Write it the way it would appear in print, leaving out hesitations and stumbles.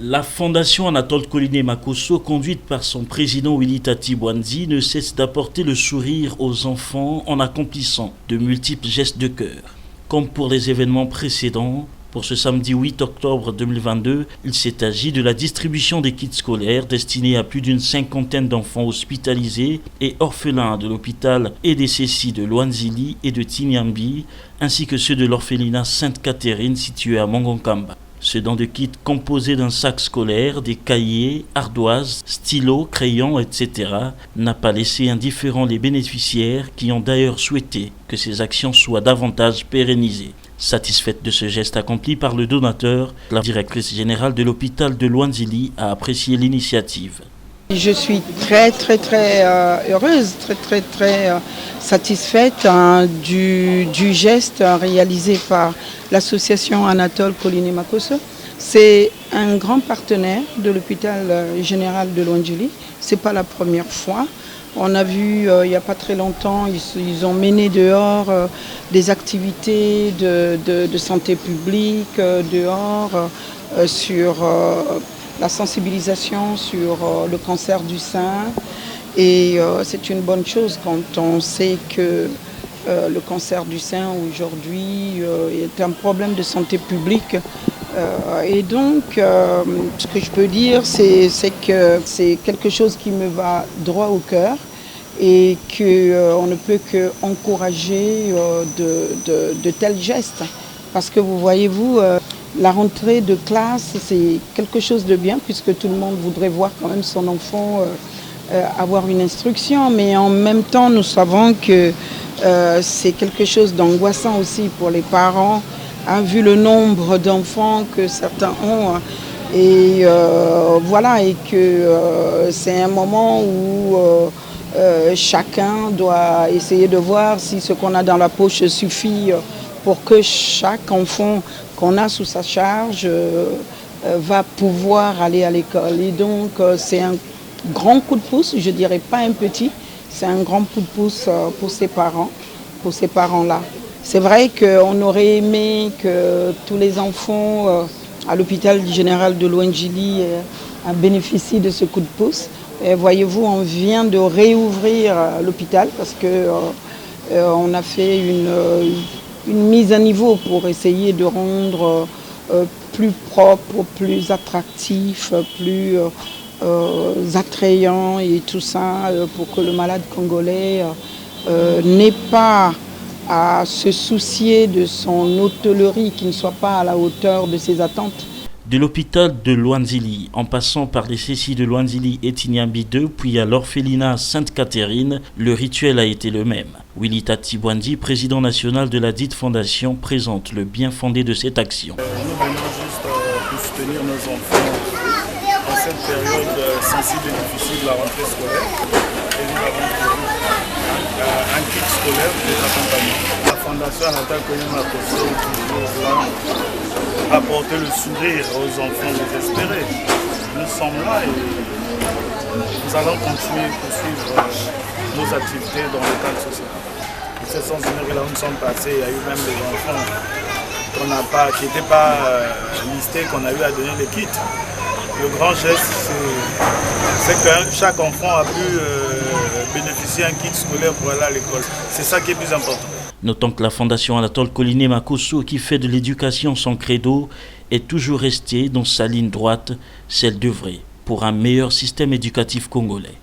La fondation Anatole Coliné Makosso, conduite par son président Willy Tati Bwanzi, ne cesse d'apporter le sourire aux enfants en accomplissant de multiples gestes de cœur. Comme pour les événements précédents, pour ce samedi 8 octobre 2022, il s'est agi de la distribution des kits scolaires destinés à plus d'une cinquantaine d'enfants hospitalisés et orphelins de l'hôpital EDCC de Luanzili et de Tinyambi, ainsi que ceux de l'orphelinat Sainte-Catherine situé à Mongonkamba. Ce don de kit composé d'un sac scolaire, des cahiers, ardoises, stylos, crayons, etc. n'a pas laissé indifférents les bénéficiaires qui ont d'ailleurs souhaité que ces actions soient davantage pérennisées. Satisfaite de ce geste accompli par le donateur, la directrice générale de l'hôpital de Luanzili a apprécié l'initiative. Je suis très heureuse, très satisfaite du geste réalisé par l'association Anatole Coliné Makosso. C'est un grand partenaire de l'hôpital général de Luanzili. C'est pas la première fois. On a vu il n'y a pas très longtemps, ils ont mené dehors des activités de santé publique, dehors sur la sensibilisation sur le cancer du sein. Et c'est une bonne chose quand on sait que le cancer du sein aujourd'hui est un problème de santé publique. Et donc, ce que je peux dire, c'est que c'est quelque chose qui me va droit au cœur et qu'on ne peut qu'encourager de tels gestes. Parce que vous voyez-vous, la rentrée de classe, c'est quelque chose de bien puisque tout le monde voudrait voir quand même son enfant avoir une instruction. Mais en même temps, nous savons que c'est quelque chose d'angoissant aussi pour les parents, vu le nombre d'enfants que certains ont. Et voilà, et que c'est un moment où chacun doit essayer de voir si ce qu'on a dans la poche suffit pour que chaque enfant qu'on a sous sa charge va pouvoir aller à l'école. Et donc c'est un grand coup de pouce, je dirais pas un petit, c'est un grand coup de pouce pour ces parents-là. C'est vrai qu'on aurait aimé que tous les enfants à l'hôpital général de Luanzili bénéficient de ce coup de pouce. Et voyez-vous, on vient de réouvrir l'hôpital parce qu'on a fait une mise à niveau pour essayer de rendre plus propre, plus attractif, plus attrayant et tout ça pour que le malade congolais n'ait pas à se soucier de son hôtellerie qui ne soit pas à la hauteur de ses attentes. De l'hôpital de Luanzili, en passant par les CCI de Luanzili et Tinyambi 2, puis à l'orphelinat Sainte-Catherine, le rituel a été le même. Willy Tati Bwanzi, président national de la dite fondation, présente le bien fondé de cette action. Nous venons juste pour soutenir nos enfants en cette période sensible et difficile de la rentrée scolaire. Et nous avons prévu un kit scolaire pour les accompagner. La fondation Anatole Coliné Makosso est toujours là apporter le sourire aux enfants désespérés. Nous sommes là et nous allons continuer à poursuivre nos activités dans le cadre social. Et ce sens que là où nous sommes passés, il y a eu même des enfants qui n'étaient pas listés, qu'on a eu à donner les kits. Le grand geste, c'est que chaque enfant a pu bénéficier d'un kit scolaire pour aller à l'école. C'est ça qui est plus important. Notons que la fondation Anatole Coliné Makosso, qui fait de l'éducation son credo, est toujours restée dans sa ligne droite, celle d'œuvrer pour un meilleur système éducatif congolais.